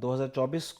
2024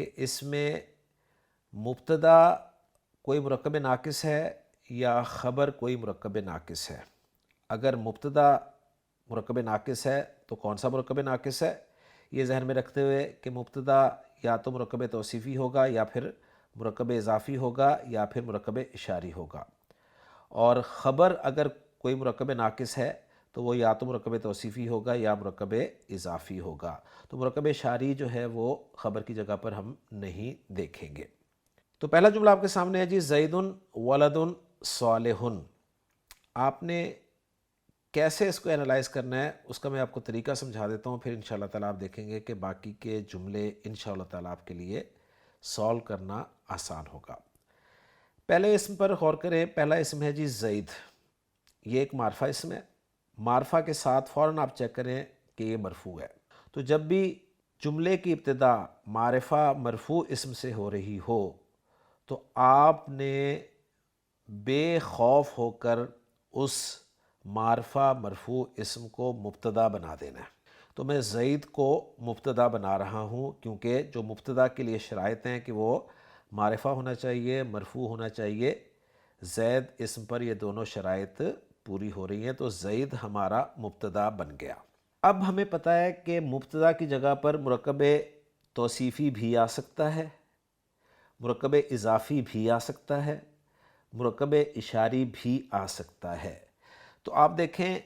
کہ اس میں مبتدا کوئی مرکب ناقص ہے یا خبر کوئی مرکب ناقص ہے۔ اگر مبتدا مرکب ناقص ہے تو کون سا مرکب ناقص ہے، یہ ذہن میں رکھتے ہوئے کہ مبتدا یا تو مرکب توصیفی ہوگا یا پھر مرکب اضافی ہوگا یا پھر مرکب اشاری ہوگا، اور خبر اگر کوئی مرکب ناقص ہے تو وہ یا تو مرکب توصیفی ہوگا یا مرکب اضافی ہوگا۔ تو مرکب اشاری جو ہے وہ خبر کی جگہ پر ہم نہیں دیکھیں گے۔ تو پہلا جملہ آپ کے سامنے ہے جی، زید ولد صالح۔ آپ نے کیسے اس کو انالائز کرنا ہے اس کا میں آپ کو طریقہ سمجھا دیتا ہوں، پھر انشاءاللہ تعالیٰ آپ دیکھیں گے کہ باقی کے جملے انشاءاللہ تعالیٰ آپ کے لیے سولو کرنا آسان ہوگا۔ پہلے اسم پر غور کریں۔ پہلا اسم ہے جی زید، یہ ایک معرفہ اسم ہے۔ معرفہ کے ساتھ فوراً آپ چیک کریں کہ یہ مرفوع ہے۔ تو جب بھی جملے کی ابتدا معرفہ مرفوع اسم سے ہو رہی ہو تو آپ نے بے خوف ہو کر اس معرفہ مرفوع اسم کو مبتدا بنا دینا ہے۔ تو میں زید کو مبتدا بنا رہا ہوں کیونکہ جو مبتدا کے لیے شرائط ہیں کہ وہ معرفہ ہونا چاہیے، مرفوع ہونا چاہیے، زید اسم پر یہ دونوں شرائط پوری ہو رہی ہیں، تو زید ہمارا مبتدا بن گیا۔ اب ہمیں پتہ ہے کہ مبتدا کی جگہ پر مرکب توصیفی بھی آ سکتا ہے، مرکب اضافی بھی آ سکتا ہے، مرکب اشاری بھی آ سکتا ہے۔ تو آپ دیکھیں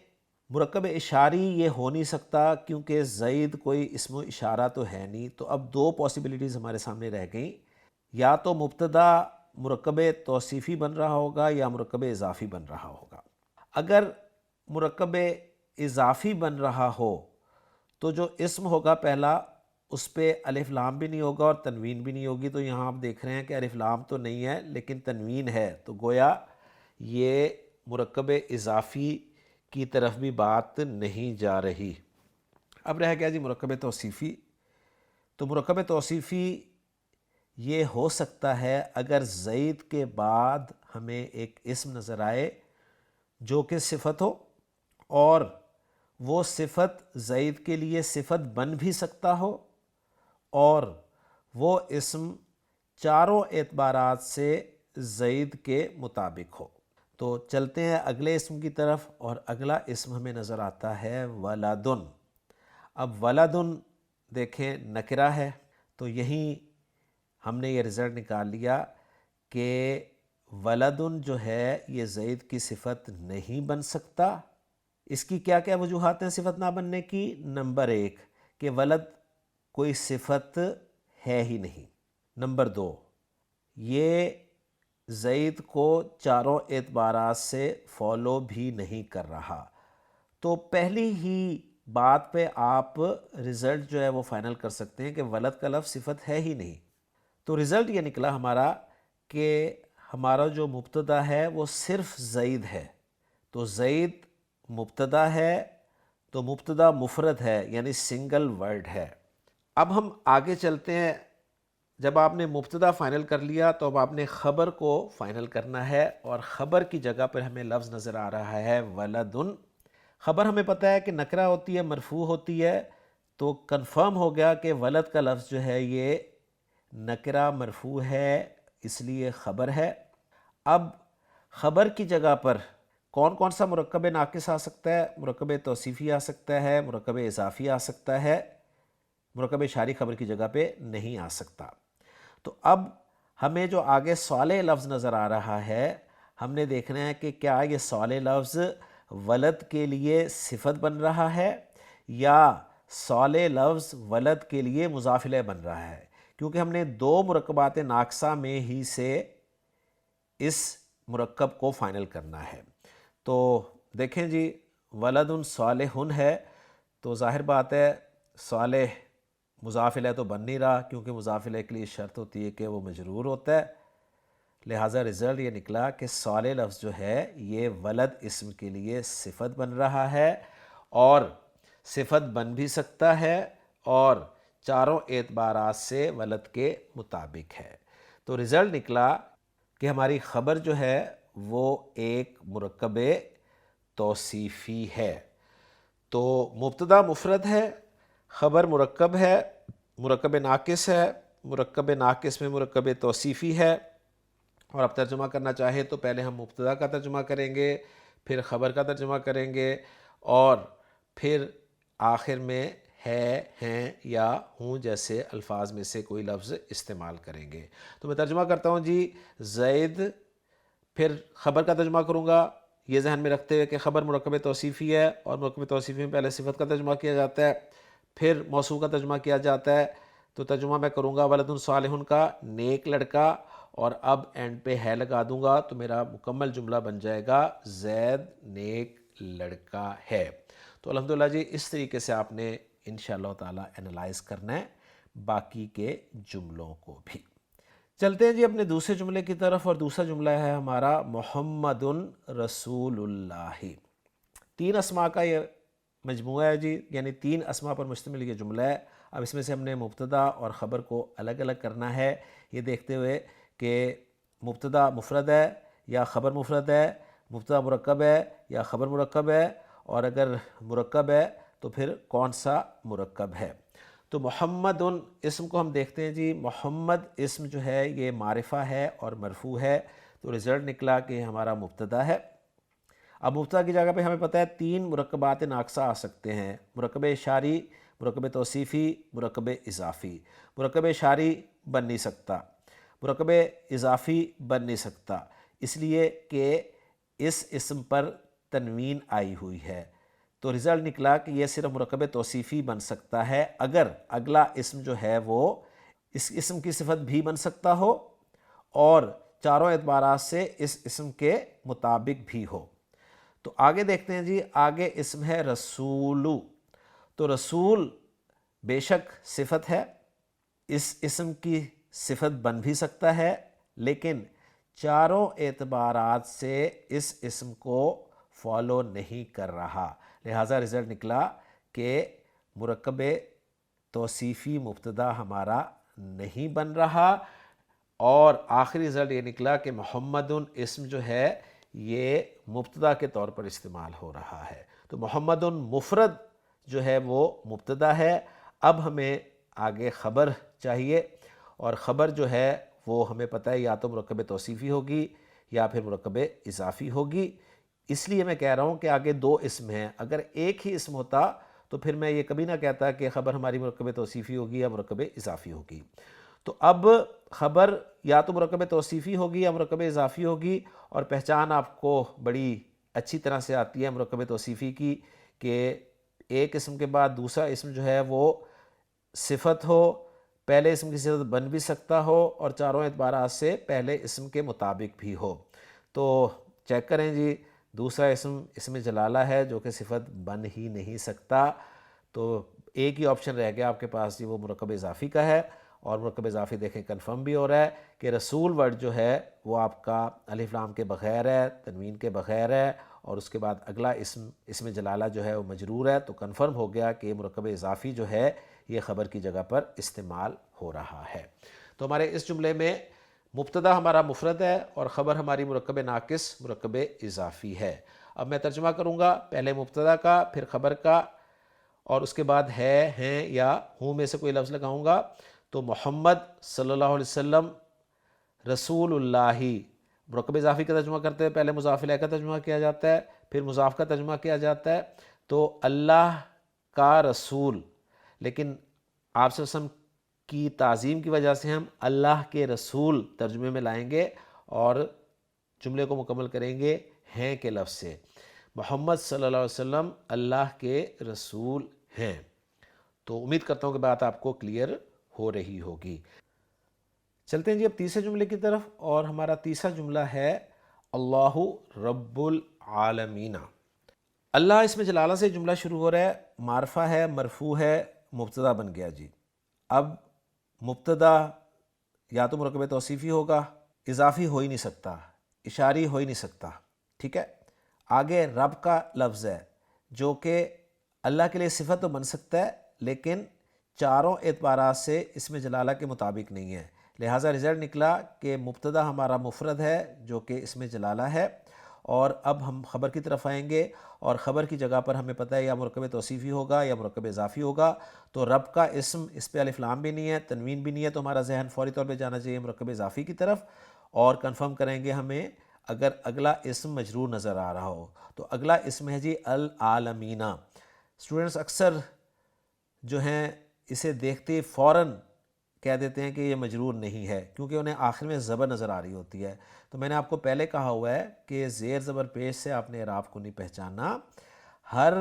مرکب اشاری یہ ہو نہیں سکتا کیونکہ زید کوئی اسم و اشارہ تو ہے نہیں۔ تو اب دو پاسبلٹیز ہمارے سامنے رہ گئیں، یا تو مبتدا مرکب توصیفی بن رہا ہوگا یا مرکب اضافی بن رہا ہوگا۔ اگر مرکب اضافی بن رہا ہو تو جو اسم ہوگا پہلا اس پہ الف لام بھی نہیں ہوگا اور تنوین بھی نہیں ہوگی۔ تو یہاں آپ دیکھ رہے ہیں کہ الف لام تو نہیں ہے لیکن تنوین ہے، تو گویا یہ مرکب اضافی کی طرف بھی بات نہیں جا رہی۔ اب رہ گیا جی مرکب توصیفی۔ تو مرکب توصیفی یہ ہو سکتا ہے اگر زید کے بعد ہمیں ایک اسم نظر آئے جو کہ صفت ہو، اور وہ صفت زید کے لیے صفت بن بھی سکتا ہو، اور وہ اسم چاروں اعتبارات سے زید کے مطابق ہو۔ تو چلتے ہیں اگلے اسم کی طرف، اور اگلا اسم ہمیں نظر آتا ہے ولدن۔ اب ولدن دیکھیں نکرہ ہے، تو یہیں ہم نے یہ رزلٹ نکال لیا کہ ولدن جو ہے یہ زید کی صفت نہیں بن سکتا۔ اس کی کیا کیا وجوہات ہیں صفت نہ بننے کی؟ نمبر 1 کہ ولد کوئی صفت ہے ہی نہیں۔ نمبر 2 یہ زید کو چاروں اعتبارات سے فالو بھی نہیں کر رہا۔ تو پہلی ہی بات پہ آپ رزلٹ جو ہے وہ فائنل کر سکتے ہیں کہ ولد کا لفظ صفت ہے ہی نہیں۔ تو رزلٹ یہ نکلا ہمارا کہ ہمارا جو مبتدا ہے وہ صرف زید ہے۔ تو زید مبتدا ہے تو مبتدا مفرد ہے، یعنی سنگل ورڈ ہے۔ اب ہم آگے چلتے ہیں۔ جب آپ نے مبتدا فائنل کر لیا تو اب آپ نے خبر کو فائنل کرنا ہے، اور خبر کی جگہ پر ہمیں لفظ نظر آ رہا ہے ولدن۔ خبر ہمیں پتہ ہے کہ نکرہ ہوتی ہے، مرفوع ہوتی ہے، تو کنفرم ہو گیا کہ ولد کا لفظ جو ہے یہ نکرہ مرفوع ہے، اس لیے خبر ہے۔ اب خبر کی جگہ پر کون کون سا مرکب ناقص آ سکتا ہے؟ مرکب توصیفی آ سکتا ہے، مرکب اضافی آ سکتا ہے، مرکب اشاری خبر کی جگہ پہ نہیں آ سکتا۔ تو اب ہمیں جو آگے صالح لفظ نظر آ رہا ہے، ہم نے دیکھنا ہے کہ کیا یہ صالح لفظ ولد کے لیے صفت بن رہا ہے یا صالح لفظ ولد کے لیے مضاف الیہ بن رہا ہے، کیونکہ ہم نے دو مرکبات ناقصہ میں ہی سے اس مرکب کو فائنل کرنا ہے۔ تو دیکھیں جی ولد صالح ہے، تو ظاہر بات ہے صالح مضاف الیہ تو بن نہیں رہا کیونکہ مضاف الیہ کے لیے شرط ہوتی ہے کہ وہ مجرور ہوتا ہے، لہٰذا رزلٹ یہ نکلا کہ صالح لفظ جو ہے یہ ولد اسم کے لیے صفت بن رہا ہے، اور صفت بن بھی سکتا ہے اور چاروں اعتبارات سے ولد کے مطابق ہے۔ تو رزلٹ نکلا کہ ہماری خبر جو ہے وہ ایک مرکب توصیفی ہے۔ تو مبتدا مفرد ہے، خبر مرکب ہے، مرکب ناقص ہے، مرکب ناقص میں مرکب توصیفی ہے، اور اب ترجمہ کرنا چاہے تو پہلے ہم مبتدا کا ترجمہ کریں گے، پھر خبر کا ترجمہ کریں گے، اور پھر آخر میں ہے، ہیں یا ہوں جیسے الفاظ میں سے کوئی لفظ استعمال کریں گے۔ تو میں ترجمہ کرتا ہوں جی، زید، پھر خبر کا ترجمہ کروں گا، یہ ذہن میں رکھتے ہوئے کہ خبر مرکب توصیفی ہے، اور مرکب توصیفی میں پہلے صفت کا ترجمہ کیا جاتا ہے، پھر موصوف کا ترجمہ کیا جاتا ہے۔ تو ترجمہ میں کروں گا ولد صالح کا، نیک لڑکا، اور اب اینڈ پہ ہے لگا دوں گا تو میرا مکمل جملہ بن جائے گا زید نیک لڑکا ہے۔ تو الحمدللہ جی، اس طریقے سے آپ نے انشاءاللہ تعالی انالائز کرنا ہے باقی کے جملوں کو بھی۔ چلتے ہیں جی اپنے دوسرے جملے کی طرف، اور دوسرا جملہ ہے ہمارا محمد رسول اللہ۔ 3 اسماء کا یہ مجموعہ ہے جی، یعنی 3 اسماء پر مشتمل یہ جملہ ہے۔ اب اس میں سے ہم نے مبتدا اور خبر کو الگ الگ کرنا ہے، یہ دیکھتے ہوئے کہ مبتدا مفرد ہے یا خبر مفرد ہے، مبتدا مرکب ہے یا خبر مرکب ہے، اور اگر مرکب ہے تو پھر کون سا مرکب ہے۔ تو محمد اسم کو ہم دیکھتے ہیں جی، محمد اسم جو ہے یہ معرفہ ہے اور مرفوع ہے، تو رزلٹ نکلا کہ ہمارا مبتدا ہے۔ اب مبتدا کی جگہ پہ ہمیں پتہ ہے 3 مرکبات ناقصہ آ سکتے ہیں، مرکب اشاری، مرکب توصیفی، مرکب اضافی۔ مرکب اشاری بن نہیں سکتا، مرکب اضافی بن نہیں سکتا، اس لیے کہ اس اسم پر تنوین آئی ہوئی ہے، تو رزلٹ نکلا کہ یہ صرف مرکب توصیفی بن سکتا ہے اگر اگلا اسم جو ہے وہ اس اسم کی صفت بھی بن سکتا ہو اور چاروں اعتبارات سے اس اسم کے مطابق بھی ہو۔ تو آگے دیکھتے ہیں جی، آگے اسم ہے رسولو، تو رسول بے شک صفت ہے، اس اسم کی صفت بن بھی سکتا ہے، لیکن چاروں اعتبارات سے اس اسم کو فالو نہیں کر رہا، لہٰذا رزلٹ نکلا کہ مرکب توصیفی مبتدا ہمارا نہیں بن رہا، اور آخری رزلٹ یہ نکلا کہ محمد اسم جو ہے یہ مبتدا کے طور پر استعمال ہو رہا ہے۔ تو محمد مفرد جو ہے وہ مبتدا ہے۔ اب ہمیں آگے خبر چاہیے، اور خبر جو ہے وہ ہمیں پتہ ہے یا تو مرکب توصیفی ہوگی یا پھر مرکب اضافی ہوگی، اس لیے میں کہہ رہا ہوں کہ آگے 2 اسم ہیں، اگر ایک ہی اسم ہوتا تو پھر میں یہ کبھی نہ کہتا کہ خبر ہماری مرکب توصیفی ہوگی یا مرکب اضافی ہوگی۔ تو اب خبر یا تو مرکب توصیفی ہوگی یا مرکب اضافی ہوگی، اور پہچان آپ کو بڑی اچھی طرح سے آتی ہے مرکب توصیفی کی، کہ ایک اسم کے بعد دوسرا اسم جو ہے وہ صفت ہو، پہلے اسم کی صفت بن بھی سکتا ہو، اور چاروں اعتبارات سے پہلے اسم کے مطابق بھی ہو۔ تو چیک کریں جی، دوسرا اسم جلالہ ہے جو کہ صفت بن ہی نہیں سکتا، تو ایک ہی آپشن رہ گیا آپ کے پاس جی، وہ مرکب اضافی کا ہے، اور مرکب اضافی دیکھیں کنفرم بھی ہو رہا ہے کہ رسول ورڈ جو ہے وہ آپ کا الف لام کے بغیر ہے، تنوین کے بغیر ہے، اور اس کے بعد اگلا اسم جلالہ جو ہے وہ مجرور ہے، تو کنفرم ہو گیا کہ مرکب اضافی جو ہے یہ خبر کی جگہ پر استعمال ہو رہا ہے۔ تو ہمارے اس جملے میں مبتدا ہمارا مفرد ہے اور خبر ہماری مرکب ناقص مرکب اضافی ہے۔ اب میں ترجمہ کروں گا، پہلے مبتدا کا، پھر خبر کا، اور اس کے بعد ہے، ہیں یا ہوں میں سے کوئی لفظ لگاؤں گا۔ تو محمد صلی اللہ علیہ وسلم رسول اللہ، مرکب اضافی کا ترجمہ کرتے ہوئے پہلے مضاف الیہ کا ترجمہ کیا جاتا ہے، پھر مضاف کا ترجمہ کیا جاتا ہے، تو اللہ کا رسول، لیکن آپ صلی اللہ علیہ وسلم کی تعظیم کی وجہ سے ہم اللہ کے رسول ترجمے میں لائیں گے اور جملے کو مکمل کریں گے ہیں کے لفظ سے۔ محمد صلی اللہ علیہ وسلم اللہ کے رسول ہیں۔ تو امید کرتا ہوں کہ بات آپ کو کلیئر ہو رہی ہوگی۔ چلتے ہیں جی اب تیسرے جملے کی طرف، اور ہمارا تیسرا جملہ ہے اللہ رب العالمین۔ اللہ اس میں جلالہ سے جملہ شروع ہو رہا ہے، معرفہ ہے، مرفوع ہے، مبتدا بن گیا جی۔ اب مبتدا یا تو مرکب توصیفی ہوگا، اضافی ہو ہی نہیں سکتا، اشاری ہو ہی نہیں سکتا، ٹھیک ہے۔ آگے رب کا لفظ ہے جو کہ اللہ کے لیے صفت تو بن سکتا ہے لیکن چاروں اعتبارات سے اس میں جلالہ کے مطابق نہیں ہے، لہٰذا رزلٹ نکلا کہ مبتدا ہمارا مفرد ہے جو کہ اس میں جلالہ ہے، اور اب ہم خبر کی طرف آئیں گے، اور خبر کی جگہ پر ہمیں پتہ ہے یا مرکب توصیفی ہوگا یا مرکب اضافی ہوگا۔ تو رب کا اسم، اس پہ الف لام بھی نہیں ہے، تنوین بھی نہیں ہے، تو ہمارا ذہن فوری طور پہ جانا چاہیے مرکب اضافی کی طرف، اور کنفرم کریں گے ہمیں اگر اگلا اسم مجرور نظر آ رہا ہو۔ تو اگلا اسم ہے جی العالمین۔ اسٹوڈنٹس اکثر جو ہیں اسے دیکھتے فوراً کہہ دیتے ہیں کہ یہ مجرور نہیں ہے، کیونکہ انہیں آخر میں زبر نظر آ رہی ہوتی ہے۔ تو میں نے آپ کو پہلے کہا ہوا ہے کہ زیر زبر پیش سے آپ نے اعراب کو نہیں پہچاننا، ہر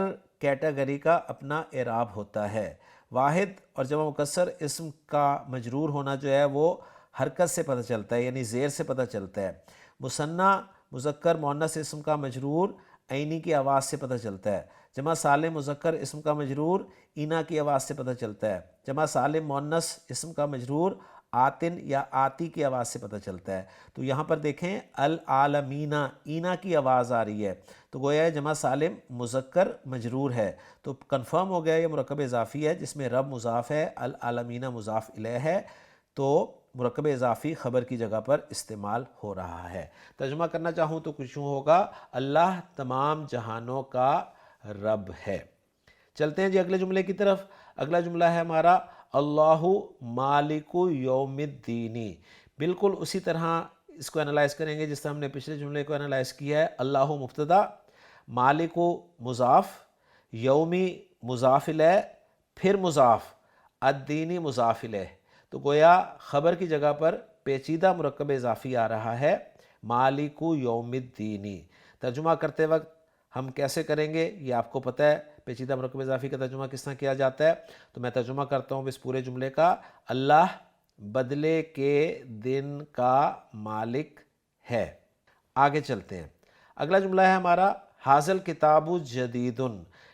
کیٹیگری کا اپنا اعراب ہوتا ہے۔ واحد اور جمع مکسر اسم کا مجرور ہونا جو ہے وہ حرکت سے پتہ چلتا ہے، یعنی زیر سے پتہ چلتا ہے۔ مثنیٰ مذکر مؤنث اسم کا مجرور عینی کی آواز سے پتہ چلتا ہے۔ جمع سالم مذکر اسم کا مجرور اینا کی آواز سے پتہ چلتا ہے۔ جمع سالم مؤنث اسم کا مجرور آتن یا آتی کی آواز سے پتہ چلتا ہے۔ تو یہاں پر دیکھیں العالمین، اینا کی آواز آ رہی ہے، تو گویا ہے جمع سالم مذکر مجرور ہے، تو کنفرم ہو گیا یہ مرکب اضافی ہے جس میں رب مضاف ہے، العالمین مضاف الیہ ہے، تو مرکب اضافی خبر کی جگہ پر استعمال ہو رہا ہے۔ ترجمہ کرنا چاہوں تو کچھ یوں ہوگا، اللہ تمام جہانوں کا رب ہے۔ چلتے ہیں جی اگلے جملے کی طرف۔ اگلا جملہ ہے ہمارا اللہ مالک یوم الدین۔ بالکل اسی طرح اس کو انالائز کریں گے جس طرح ہم نے پچھلے جملے کو انالائز کیا ہے۔ اللہ مبتدا، مالک مضاف، یومی مضاف الیہ، پھر مضاف، الدینی مضاف الیہ، تو گویا خبر کی جگہ پر پیچیدہ مرکب اضافی آ رہا ہے، مالک یوم الدین۔ ترجمہ کرتے وقت ہم کیسے کریں گے یہ آپ کو پتہ ہے، پیچیدہ مرکب اضافی کا ترجمہ کس طرح کیا جاتا ہے، تو میں ترجمہ کرتا ہوں اس پورے جملے کا۔ اللہ بدلے کے دن کا مالک ہے۔ آگے چلتے ہیں، اگلا جملہ ہے ہمارا حاضل کتاب جدید۔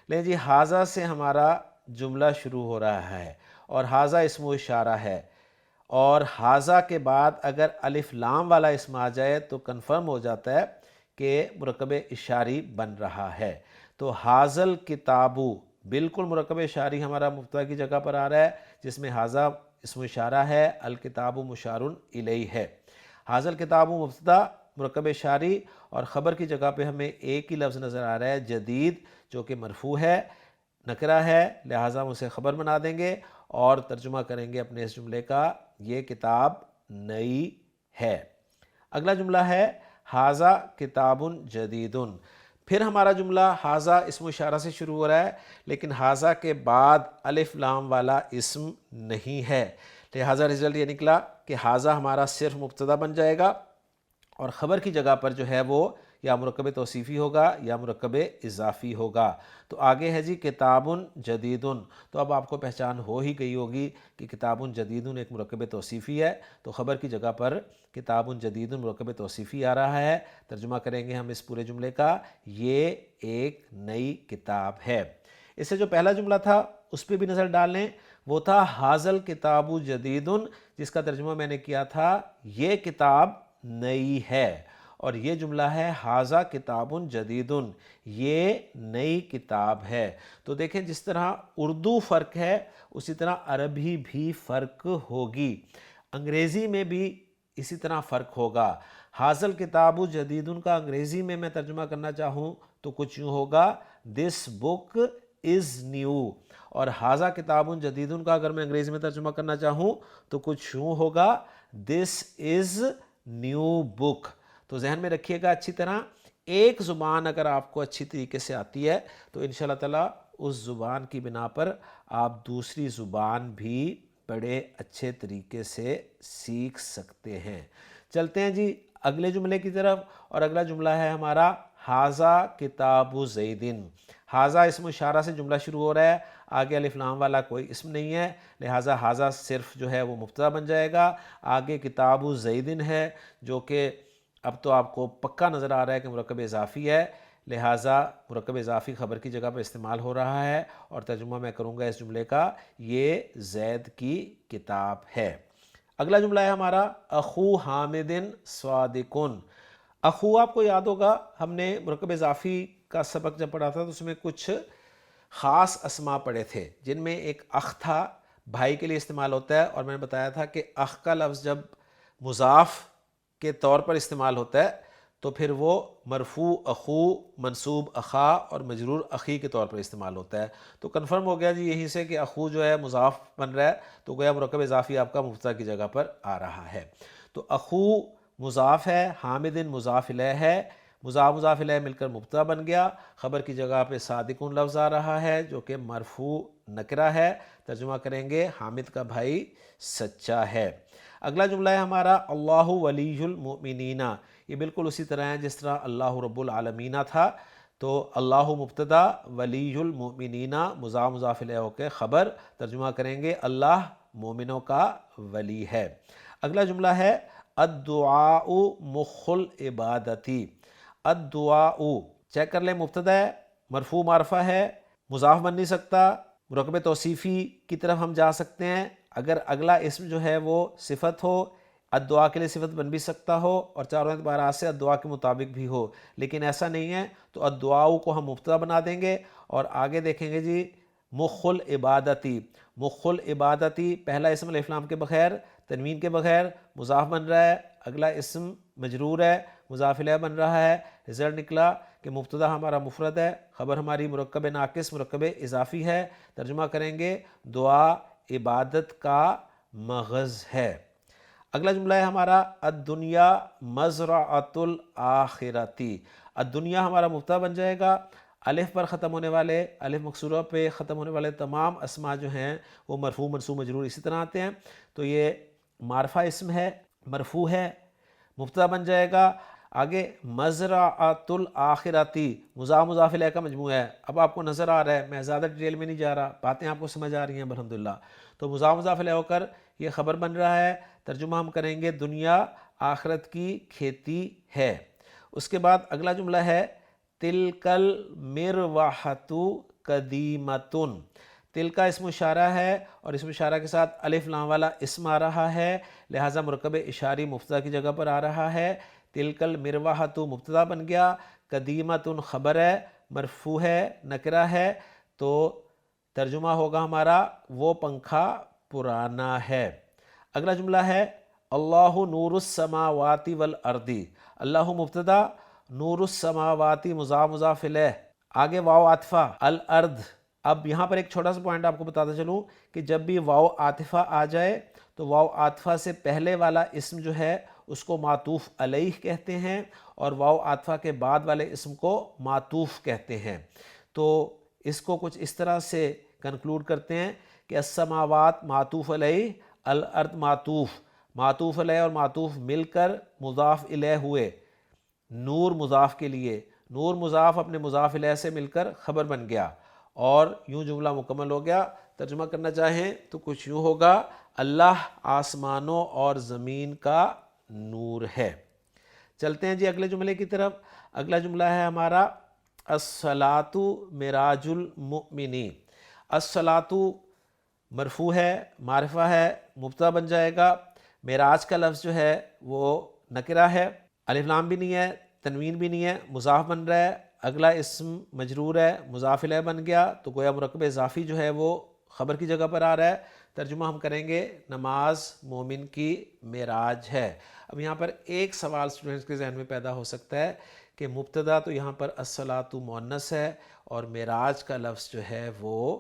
لیں جی، حاضہ سے ہمارا جملہ شروع ہو رہا ہے، اور حاضہ اسم و اشارہ ہے، اور حاضہ کے بعد اگر الف لام والا اسم آ جائے تو کنفرم ہو جاتا ہے کہ مرکب اشاری بن رہا ہے۔ تو حاضل کتابو بالکل مرکب اشاری ہمارا مبتدا کی جگہ پر آ رہا ہے، جس میں حاضہ اسم اشارہ ہے، الکتاب مشار الیہ ہے۔ حاضل کتاب مبتدا مرکب اشاری، اور خبر کی جگہ پہ ہمیں ایک ہی لفظ نظر آ رہا ہے جدید، جو کہ مرفوع ہے، نکرہ ہے، لہٰذا ہم اسے خبر بنا دیں گے اور ترجمہ کریں گے اپنے اس جملے کا، یہ کتاب نئی ہے۔ اگلا جملہ ہے حاضہ کتاب جدید۔ پھر ہمارا جملہ حاضہ اسم اشارہ سے شروع ہو رہا ہے، لیکن حاضہ کے بعد الف لام والا اسم نہیں ہے، لہٰذا رزلٹ یہ نکلا کہ حاضہ ہمارا صرف مبتدا بن جائے گا، اور خبر کی جگہ پر جو ہے وہ یا مرکب توصیفی ہوگا یا مرکب اضافی ہوگا۔ تو آگے ہے جی کتاب جدید، تو اب آپ کو پہچان ہو ہی گئی ہوگی کہ کتاب جدید ایک مرکب توصیفی ہے، تو خبر کی جگہ پر کتاب جدید مرکب توصیفی آ رہا ہے۔ ترجمہ کریں گے ہم اس پورے جملے کا، یہ ایک نئی کتاب ہے۔ اس سے جو پہلا جملہ تھا اس پہ بھی نظر ڈال لیں، وہ تھا حاضل کتاب جدید، جس کا ترجمہ میں نے کیا تھا یہ کتاب نئی ہے، اور یہ جملہ ہے حاضہ کتاب جدید، یہ نئی کتاب ہے۔ تو دیکھیں جس طرح اردو فرق ہے اسی طرح عربی بھی فرق ہوگی، انگریزی میں بھی اسی طرح فرق ہوگا۔ حاضل کتاب جدید کا انگریزی میں ترجمہ کرنا چاہوں تو کچھ یوں ہوگا، دس بک از نیو، اور حاضہ کتاب جدید کا اگر میں انگریزی میں ترجمہ کرنا چاہوں تو کچھ یوں ہوگا، دس از نیو بک۔ تو ذہن میں رکھیے گا اچھی طرح، ایک زبان اگر آپ کو اچھی طریقے سے آتی ہے تو انشاءاللہ تعالیٰ اس زبان کی بنا پر آپ دوسری زبان بھی بڑے اچھے طریقے سے سیکھ سکتے ہیں۔ چلتے ہیں جی اگلے جملے کی طرف، اور اگلا جملہ ہے ہمارا حاضہ کتاب زیدن۔ حاضہ اسم اشارہ سے جملہ شروع ہو رہا ہے، آگے الف لام والا کوئی اسم نہیں ہے، لہٰذا حاضہ صرف جو ہے وہ مبتدا بن جائے گا۔ آگے کتاب زیدن ہے، جو کہ اب تو آپ کو پکا نظر آ رہا ہے کہ مرکب اضافی ہے، لہٰذا مرکب اضافی خبر کی جگہ پر استعمال ہو رہا ہے، اور ترجمہ میں کروں گا اس جملے کا، یہ زید کی کتاب ہے۔ اگلا جملہ ہے ہمارا اخو حامد صادقن۔ اخو آپ کو یاد ہوگا ہم نے مرکب اضافی کا سبق جب پڑھا تھا تو اس میں کچھ خاص اسما پڑھے تھے، جن میں ایک اخ تھا، بھائی کے لیے استعمال ہوتا ہے، اور میں نے بتایا تھا کہ اخ کا لفظ جب مضاف کے طور پر استعمال ہوتا ہے تو پھر وہ مرفوع اخو، منصوب اخا اور مجرور اخی کے طور پر استعمال ہوتا ہے۔ تو کنفرم ہو گیا جی یہیں سے کہ اخو جو ہے مضاف بن رہا ہے، تو گویا مرکب اضافی آپ کا مبتدا کی جگہ پر آ رہا ہے۔ تو اخو مضاف ہے، حامد مضاف الیہ ہے، مضاف الیہ مل کر مبتدا بن گیا، خبر کی جگہ پہ صادقون لفظ آ رہا ہے جو کہ مرفوع نکرہ ہے، ترجمہ کریں گے حامد کا بھائی سچا ہے۔ اگلا جملہ ہے ہمارا اللہ ولی المؤمنین، یہ بالکل اسی طرح ہے جس طرح اللہ رب العالمین تھا۔ تو اللہ مبتدا، ولی المؤمنین مضاف الیہ ہو کے خبر، ترجمہ کریں گے اللہ مومنوں کا ولی ہے۔ اگلا جملہ ہے الدعاء مخ العبادتی، الدعاء چیک کر لیں، مبتدا ہے، مرفوع معرفہ ہے، مضاف بن نہیں سکتا، مرکب توصیفی کی طرف ہم جا سکتے ہیں اگر اگلا اسم جو ہے وہ صفت ہو، الدعاء کے لیے صفت بن بھی سکتا ہو اور چاروں اعتبارات سے الدعاء کے مطابق بھی ہو، لیکن ایسا نہیں ہے تو الدعاء کو ہم مبتدا بنا دیں گے اور آگے دیکھیں گے جی مخ العبادتی، مخ العبادتی پہلا اسم الف لام کے بغیر، تنوین کے بغیر مضاف بن رہا ہے، اگلا اسم مجرور ہے، مضاف الیہ بن رہا ہے، رزلٹ نکلا کہ مبتدا ہمارا مفرد ہے، خبر ہماری مرکب ناقص مرکب اضافی ہے، ترجمہ کریں گے دعا عبادت کا مغز ہے۔ اگلا جملہ ہے ہمارا الدنیا مزرعۃ الآخرتی، الدنیا ہمارا مبتدا بن جائے گا، الف پر ختم ہونے والے، الف مکسورہ پہ ختم ہونے والے تمام اسماء جو ہیں وہ مرفوع منصوب مجرور اسی طرح آتے ہیں، تو یہ معرفہ اسم ہے، مرفوع ہے، مبتدا بن جائے گا۔ آگے مزرعۃ الآخرتی مضاف الیہ کا مجموعہ ہے، اب آپ کو نظر آ رہا ہے، میں زیادہ ڈیٹیل میں نہیں جا رہا، باتیں آپ کو سمجھ آ رہی ہیں الحمدللہ۔ تو مضاف الیہ ہو کر یہ خبر بن رہا ہے، ترجمہ ہم کریں گے دنیا آخرت کی کھیتی ہے۔ اس کے بعد اگلا جملہ ہے تلک المروحۃ قدیمۃ، تل کا اسم اشارہ ہے اور اسم اشارہ کے ساتھ الف لام والا اسم آ رہا ہے، لہٰذا مرکب اشاری مبتدا کی جگہ پر آ رہا ہے، تلک المروحۃ مبتدا بن گیا، قدیمۃ خبر ہے، مرفوع ہے، نکرہ ہے، تو ترجمہ ہوگا ہمارا وہ پنکھا پرانا ہے۔ اگلا جملہ ہے اللہ نور السماوات والارض، اللہ مبتدا، نور السماوات مضاف الیہ، آگے واو عاطفہ الارض۔ اب یہاں پر ایک چھوٹا سا پوائنٹ آپ کو بتاتا چلوں کہ جب بھی واو عاطفہ آ جائے تو واو عاطفہ سے پہلے والا اسم جو ہے اس کو معطوف علیہ کہتے ہیں اور واو عاطفہ کے بعد والے اسم کو معطوف کہتے ہیں۔ تو اس کو کچھ اس طرح سے کنکلوڈ کرتے ہیں کہ السماوات معطوف علیہ، الارض معطوف علیہ اور معطوف مل کر مضاف الیہ ہوئے، نور مضاف کے لیے، نور مضاف اپنے مضاف الیہ سے مل کر خبر بن گیا اور یوں جملہ مکمل ہو گیا۔ ترجمہ کرنا چاہیں تو کچھ یوں ہوگا اللہ آسمانوں اور زمین کا نور ہے۔ چلتے ہیں جی اگلے جملے کی طرف۔ اگلا جملہ ہے ہمارا الصلاۃ معراج المؤمن، الصلاۃ مرفوع ہے، معرفہ ہے، مبتدا بن جائے گا، معراج کا لفظ جو ہے وہ نکرہ ہے، الف لام بھی نہیں ہے، تنوین بھی نہیں ہے، مضاف بن رہا ہے، اگلا اسم مجرور ہے، مضاف الیہ بن گیا، تو گویا مرکب اضافی جو ہے وہ خبر کی جگہ پر آ رہا ہے، ترجمہ ہم کریں گے نماز مومن کی معراج ہے۔ اب یہاں پر ایک سوال اسٹوڈنٹس کے ذہن میں پیدا ہو سکتا ہے کہ مبتدا تو یہاں پر الصلاۃ مؤنث ہے اور معراج کا لفظ جو ہے وہ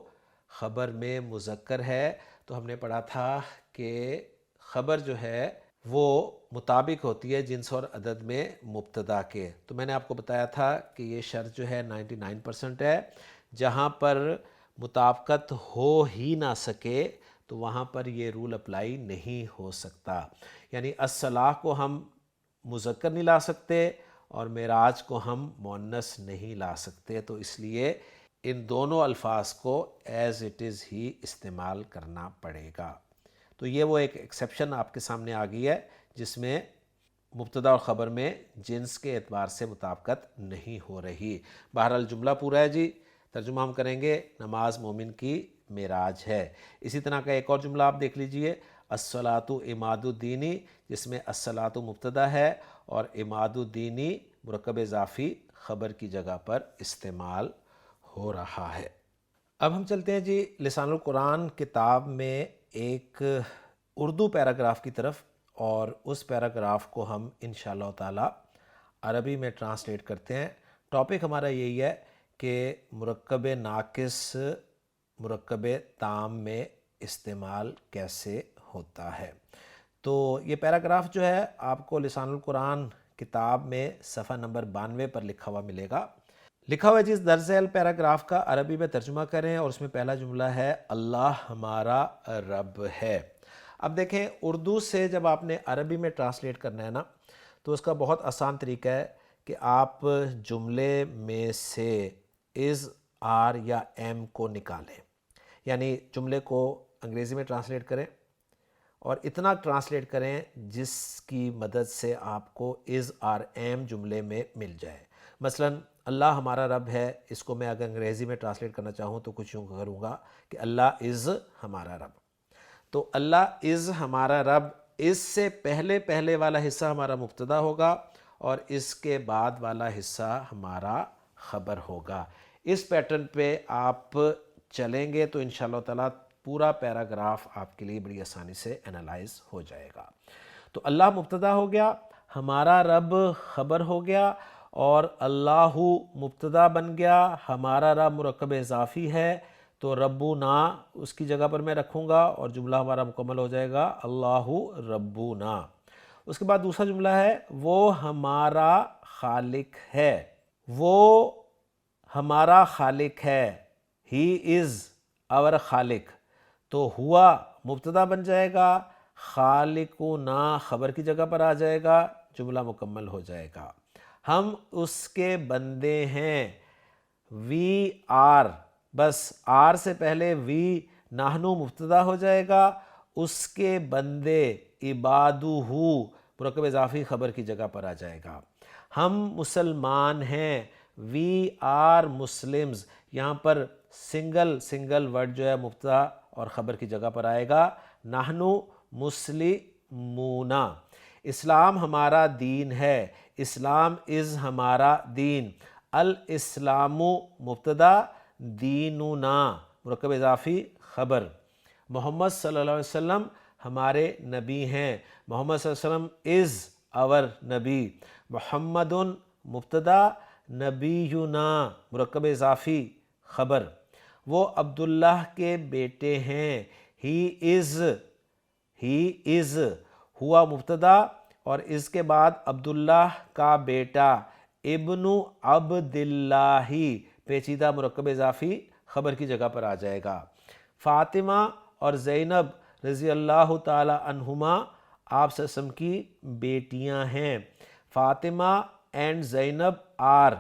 خبر میں مذکر ہے، تو ہم نے پڑھا تھا کہ خبر جو ہے وہ مطابق ہوتی ہے جنس اور عدد میں مبتدا کے، تو میں نے آپ کو بتایا تھا کہ یہ شرط جو ہے 99% ہے، جہاں پر مطابقت ہو ہی نہ سکے تو وہاں پر یہ رول اپلائی نہیں ہو سکتا، یعنی الصلاح کو ہم مذکر نہیں لا سکتے اور معراج کو ہم مؤنث نہیں لا سکتے، تو اس لیے ان دونوں الفاظ کو ایز اٹ از ہی استعمال کرنا پڑے گا۔ تو یہ وہ ایک ایکسیپشن آپ کے سامنے آ گئی ہے جس میں مبتدا اور خبر میں جنس کے اعتبار سے مطابقت نہیں ہو رہی۔ بہرحال جملہ پورا ہے جی، ترجمہ ہم کریں گے نماز مومن کی معراج ہے۔ اسی طرح کا ایک اور جملہ آپ دیکھ لیجئے الصلاۃ عماد الدین، جس میں الصلاۃ مبتدا ہے اور عماد الدین مرکب اضافی خبر کی جگہ پر استعمال ہو رہا ہے۔ اب ہم چلتے ہیں جی لسان القرآن کتاب میں ایک اردو پیراگراف کی طرف، اور اس پیراگراف کو ہم انشاءاللہ تعالی عربی میں ٹرانسلیٹ کرتے ہیں۔ ٹاپک ہمارا یہی ہے کہ مرکب ناقص مرکب تام میں استعمال کیسے ہوتا ہے۔ تو یہ پیراگراف جو ہے آپ کو لسان القرآن کتاب میں صفحہ نمبر 92 پر لکھا ہوا ملے گا۔ لکھا ہوا جس درج ذیل پیراگراف کا عربی میں ترجمہ کریں، اور اس میں پہلا جملہ ہے اللہ ہمارا رب ہے۔ اب دیکھیں، اردو سے جب آپ نے عربی میں ٹرانسلیٹ کرنا ہے نا، تو اس کا بہت آسان طریقہ ہے کہ آپ جملے میں سے از، آر یا ایم کو نکالیں، یعنی جملے کو انگریزی میں ٹرانسلیٹ کریں اور اتنا ٹرانسلیٹ کریں جس کی مدد سے آپ کو از آر ایم جملے میں مل جائے۔ مثلا اللہ ہمارا رب ہے، اس کو میں اگر انگریزی میں ٹرانسلیٹ کرنا چاہوں تو کچھ یوں کروں گا کہ اللہ از ہمارا رب۔ تو اللہ از ہمارا رب، اس سے پہلے والا حصہ ہمارا مبتدا ہوگا اور اس کے بعد والا حصہ ہمارا خبر ہوگا۔ اس پیٹرن پہ آپ چلیں گے تو انشاءاللہ تعالیٰ پورا پیراگراف آپ کے لیے بڑی آسانی سے انالائز ہو جائے گا۔ تو اللہ مبتدا ہو گیا، ہمارا رب خبر ہو گیا، اور اللہ مبتدا بن گیا، ہمارا رب مرکب اضافی ہے، تو ربنا اس کی جگہ پر میں رکھوں گا اور جملہ ہمارا مکمل ہو جائے گا اللہ ربنا۔ اس کے بعد دوسرا جملہ ہے وہ ہمارا خالق ہے، وہ ہمارا خالق ہے، ہی از اور خالق، تو ہوا مبتدا بن جائے گا، خالقنا خبر کی جگہ پر آ جائے گا، جملہ مکمل ہو جائے گا۔ ہم اس کے بندے ہیں، وی آر، بس آر سے پہلے وی نحنو مبتدا ہو جائے گا، اس کے بندے عبادہ مرکب اضافی خبر کی جگہ پر آ جائے گا۔ ہم مسلمان ہیں، وی آر مسلمز، یہاں پر سنگل ورڈ جو ہے مبتدا اور خبر کی جگہ پر آئے گا، نحنو مسلمون۔ اسلام ہمارا دین ہے، اسلام از ہمارا دین، الاسلام مبتدا، دیننا مرکب اضافی خبر۔ محمد صلی اللہ علیہ وسلم ہمارے نبی ہیں، محمد صلی اللہ علیہ وسلم از اور نبی، محمد مبتدا، نبینا مرکب اضافی خبر۔ وہ عبداللہ کے بیٹے ہیں، ہی از ہوا مبتدا اور اس کے بعد عبداللہ کا بیٹا، ابن عبداللہ پیچیدہ مرکب اضافی خبر کی جگہ پر آ جائے گا۔ فاطمہ اور زینب رضی اللہ تعالی عنہما آپ صلی اللہ علیہ وسلم کی بیٹیاں ہیں، Fatima and Zainab are,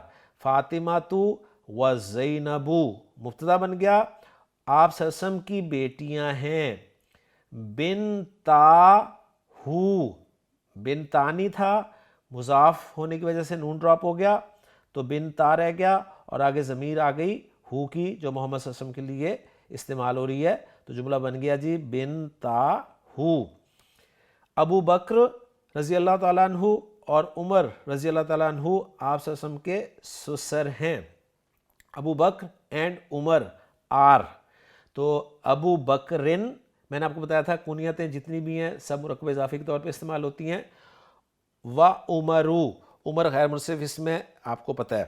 Fatima تو و زینب مبتدا بن گیا، آپ صلی اللہ علیہ وسلم کی بیٹیاں ہیں، بنتا ہو، بنتانی تھا، مضاف ہونے کی وجہ سے نون ڈراپ ہو گیا تو بنتا رہ گیا اور آگے ضمیر آ گئی ہو کی جو محمد صلی اللہ علیہ وسلم کے لیے استعمال ہو رہی ہے، تو جملہ بن گیا جی بنتا ہو۔ ابو بکر رضی اللہ تعالیٰ عنہ اور عمر رضی اللہ تعالیٰ عنہ آپ صلی اللہ علیہ وسلم کے سسر ہیں، ابو بکر اینڈ عمر آر، تو ابو بکرن، میں نے آپ کو بتایا تھا کنیتیں جتنی بھی ہیں سب مرکب اضافی کے طور پہ استعمال ہوتی ہیں، و عمرو، عمر غیر منصرف اس میں آپ کو پتہ ہے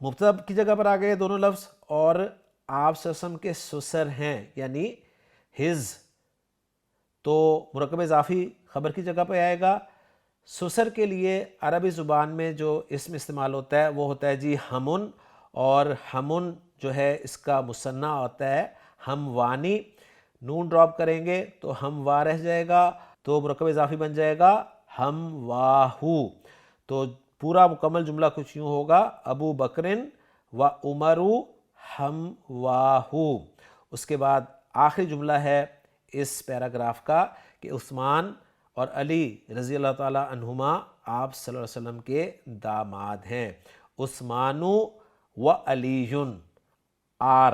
مبتدا کی جگہ پر آ گئے دونوں لفظ، اور آپ صلی اللہ علیہ وسلم کے سسر ہیں یعنی ہز، تو مرکب اضافی خبر کی جگہ پہ آئے گا۔ سسر کے لیے عربی زبان میں جو اسم استعمال ہوتا ہے وہ ہوتا ہے جی ہمن، اور ہمن جو ہے اس کا مثنیٰ ہوتا ہے ہموانی، نون ڈراپ کریں گے تو ہم وا رہ جائے گا، تو مرکب اضافی بن جائے گا ہم واہو، تو پورا مکمل جملہ کچھ یوں ہوگا ابو بکرن و عمرو ہم واہو۔ اس کے بعد آخری جملہ ہے اس پیراگراف کا کہ عثمان اور علی رضی اللہ تعالیٰ عنہما آپ صلی اللہ علیہ وسلم کے داماد ہیں، عثمانو و علیٌ آر،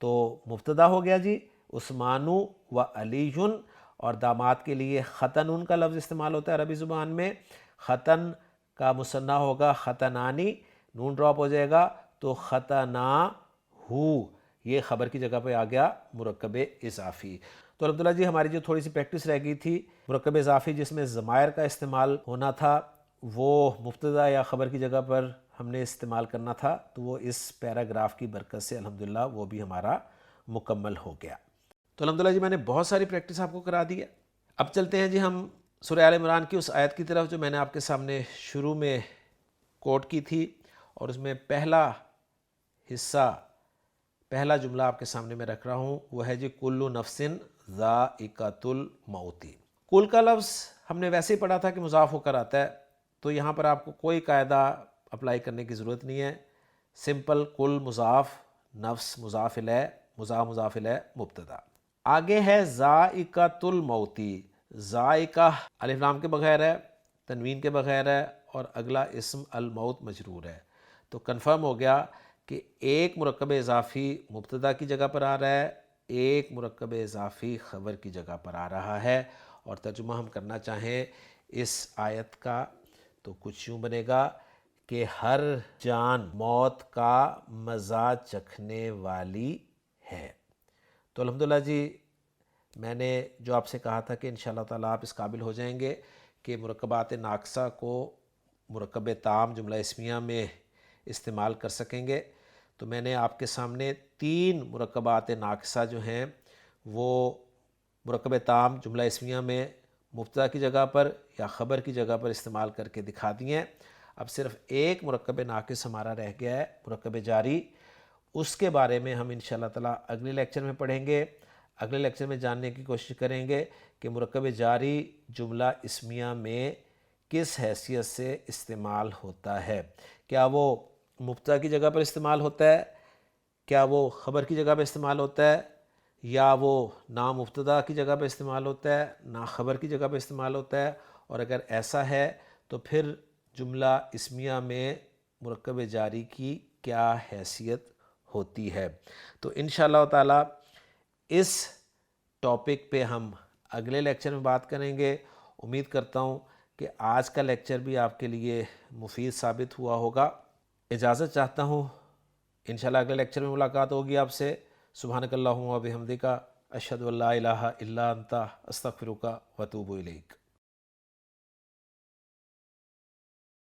تو مبتدا ہو گیا جی عثمانو و علیٌ، اور داماد کے لیے ختن کا لفظ استعمال ہوتا ہے عربی زبان میں، ختن کا مثنیٰ ہوگا ختنانی، نون ڈراپ ہو جائے گا تو ختنا ہو، یہ خبر کی جگہ پہ آ گیا مرکب اضافی۔ تو الحمدللہ جی ہماری جو تھوڑی سی پریکٹس رہ گئی تھی مرکب اضافی جس میں ضمائر کا استعمال ہونا تھا وہ مبتدا یا خبر کی جگہ پر ہم نے استعمال کرنا تھا، تو وہ اس پیراگراف کی برکت سے الحمدللہ وہ بھی ہمارا مکمل ہو گیا۔ تو الحمدللہ جی میں نے بہت ساری پریکٹس آپ کو کرا دی ہے۔ اب چلتے ہیں جی ہم سورہ آل عمران کی اس آیت کی طرف جو میں نے آپ کے سامنے شروع میں کوٹ کی تھی، اور اس میں پہلا حصہ، پہلا جملہ آپ کے سامنے میں رکھ رہا ہوں، وہ ہے جی کل نفس ذائقۃ الموت۔ کل کا لفظ ہم نے ویسے ہی پڑھا تھا کہ مضاف ہو کر آتا ہے، تو یہاں پر آپ کو کوئی قاعدہ اپلائی کرنے کی ضرورت نہیں ہے، سمپل کل مضاف، نفس مضاف الیہ، مضاف الیہ مبتدا۔ آگے ہے ذائقۃ الموت، ذائقہ الف لام کے بغیر ہے، تنوین کے بغیر ہے، اور اگلا اسم الموت مجرور ہے، تو کنفرم ہو گیا کہ ایک مرکب اضافی مبتدا کی جگہ پر آ رہا ہے، ایک مرکب اضافی خبر کی جگہ پر آ رہا ہے۔ اور ترجمہ ہم کرنا چاہیں اس آیت کا تو کچھ یوں بنے گا کہ ہر جان موت کا مزہ چکھنے والی ہے۔ تو الحمدللہ جی میں نے جو آپ سے کہا تھا کہ انشاءاللہ تعالیٰ آپ اس قابل ہو جائیں گے کہ مرکبات ناقصہ کو مرکب تام جملہ اسمیہ میں استعمال کر سکیں گے، تو میں نے آپ کے سامنے 3 مرکبات ناقصہ جو ہیں وہ مرکب تام جملہ اسمیہ میں مبتدا کی جگہ پر یا خبر کی جگہ پر استعمال کر کے دکھا دیے ہیں۔ اب صرف ایک مرکب ناقص ہمارا رہ گیا ہے، مرکب جاری، اس کے بارے میں ہم انشاءاللہ تعالیٰ اگلے لیکچر میں پڑھیں گے۔ اگلے لیکچر میں جاننے کی کوشش کریں گے کہ مرکب جاری جملہ اسمیہ میں کس حیثیت سے استعمال ہوتا ہے، کیا وہ مبتدا کی جگہ پر استعمال ہوتا ہے، کیا وہ خبر کی جگہ پر استعمال ہوتا ہے، یا وہ نہ مبتدا کی جگہ پر استعمال ہوتا ہے نہ خبر کی جگہ پر استعمال ہوتا ہے، اور اگر ایسا ہے تو پھر جملہ اسمیہ میں مرکب جاری کی کیا حیثیت ہوتی ہے۔ تو انشاءاللہ تعالیٰ اس ٹاپک پہ ہم اگلے لیکچر میں بات کریں گے۔ امید کرتا ہوں کہ آج کا لیکچر بھی آپ کے لیے مفید ثابت ہوا ہوگا۔ اجازت چاہتا ہوں، انشاءاللہ اگلے لیکچر میں ملاقات ہوگی آپ سے۔ سبحانک اللہم و بحمدک، اشہد ان لا الہ الا انت، استغفرک و اتوب الیک۔